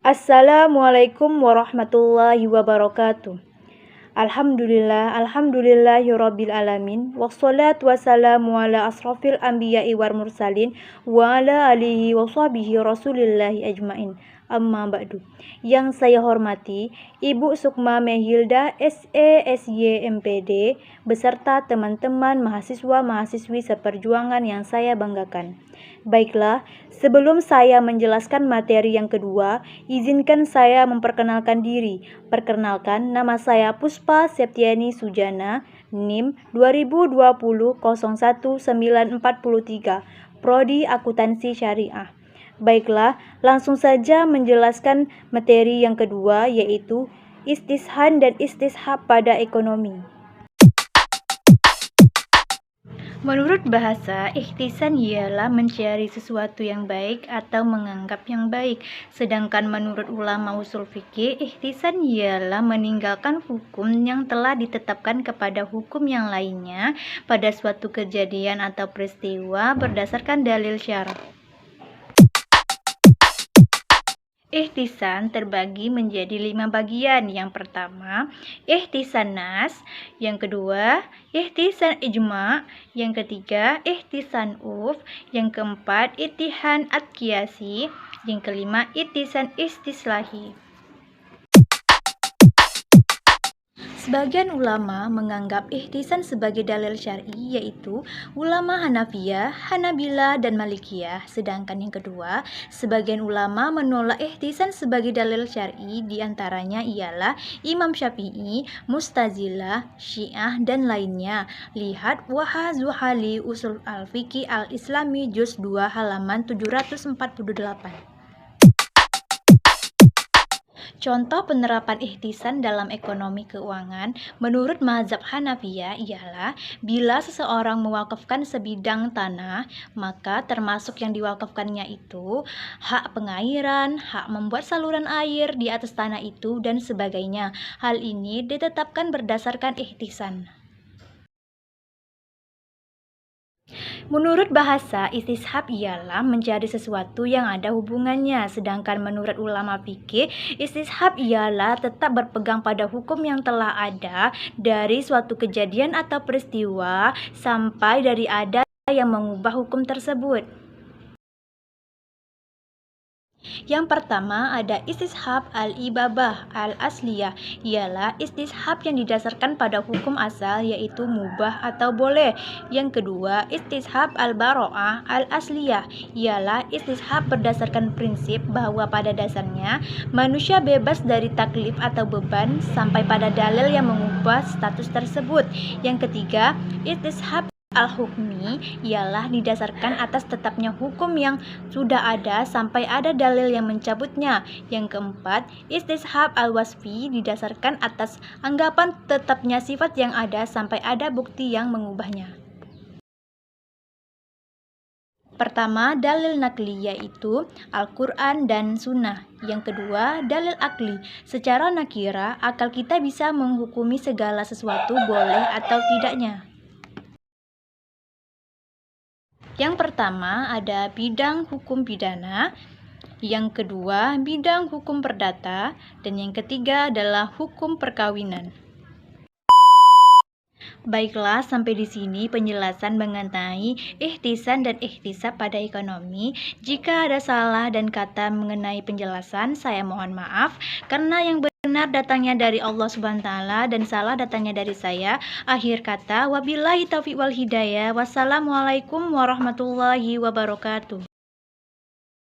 Assalamualaikum warahmatullahi wabarakatuh. Alhamdulillahirabbil alamin. Wassalatu wassalamu ala asrofil anbiya'i wal mursalin wa ala alihi wa sahbihi rasulillahi ajmain. Amma ba'du. Yang saya hormati Ibu Sukma Mehilda SE/SY MPD beserta teman-teman mahasiswa-mahasiswi seperjuangan yang saya banggakan. Baiklah, sebelum saya menjelaskan materi yang kedua, izinkan saya memperkenalkan diri. Perkenalkan, nama saya Puspa Septiani Sujana, NIM 2020-01943, Prodi Akuntansi Syariah. Baiklah, langsung saja menjelaskan materi yang kedua, yaitu istishad dan istishab pada ekonomi. Menurut bahasa, ihtisan ialah mencari sesuatu yang baik atau menganggap yang baik. Sedangkan menurut ulama usul fikih, ihtisan ialah meninggalkan hukum yang telah ditetapkan kepada hukum yang lainnya pada suatu kejadian atau peristiwa berdasarkan dalil syar'i. Ihtisan terbagi menjadi 5 bagian. Yang pertama, ihtisan nas. Yang kedua, ihtisan ijma. Yang ketiga, ihtisan urf. Yang keempat, ihtisan ad-qiyasi. Yang kelima, ihtisan istislahi. Sebagian ulama menganggap ihtisan sebagai dalil syar'i, yaitu ulama Hanafiyah, Hanabilah, dan Malikiyah. Sedangkan yang kedua, sebagian ulama menolak ihtisan sebagai dalil syar'i, diantaranya ialah Imam Syafi'i, Mu'tazilah, Syiah, dan lainnya. Lihat Wahaz Zuhali Usul al-Fiqh al-Islami Juz 2 halaman 748. Contoh penerapan ihtisan dalam ekonomi keuangan menurut mazhab Hanafiyah ialah bila seseorang mewakafkan sebidang tanah, maka termasuk yang diwakafkannya itu hak pengairan, hak membuat saluran air di atas tanah itu, dan sebagainya. Hal ini ditetapkan berdasarkan ihtisan. Menurut bahasa, istishab ialah mencari sesuatu yang ada hubungannya. Sedangkan menurut ulama fikih, istishab ialah tetap berpegang pada hukum yang telah ada dari suatu kejadian atau peristiwa sampai dari ada yang mengubah hukum tersebut. Yang pertama ada istishab al-ibabah al-asliyah, ialah istishab yang didasarkan pada hukum asal yaitu mubah atau boleh. Yang kedua, istishab al-baro'ah al-asliyah, ialah istishab berdasarkan prinsip bahwa pada dasarnya manusia bebas dari taklif atau beban sampai pada dalil yang mengubah status tersebut. Yang ketiga, istishab al-hukmi ialah didasarkan atas tetapnya hukum yang sudah ada sampai ada dalil yang mencabutnya. Yang keempat, istishab al-wasfi didasarkan atas anggapan tetapnya sifat yang ada sampai ada bukti yang mengubahnya. Pertama, dalil nakli yaitu Al-Quran dan Sunnah. Yang kedua, dalil akli. Secara nakira, akal kita bisa menghukumi segala sesuatu boleh atau tidaknya. Yang pertama ada bidang hukum pidana, yang kedua bidang hukum perdata, dan yang ketiga adalah hukum perkawinan. Baiklah, sampai di sini penjelasan mengenai ihtisan dan ihtisab pada ekonomi. Jika ada salah dan kata mengenai penjelasan, saya mohon maaf karena yang benar datangnya dari Allah Subhanahu wa taala dan salah datangnya dari saya. Akhir kata, wabillahi taufiq wal hidayah. Wassalamualaikum warahmatullahi wabarakatuh.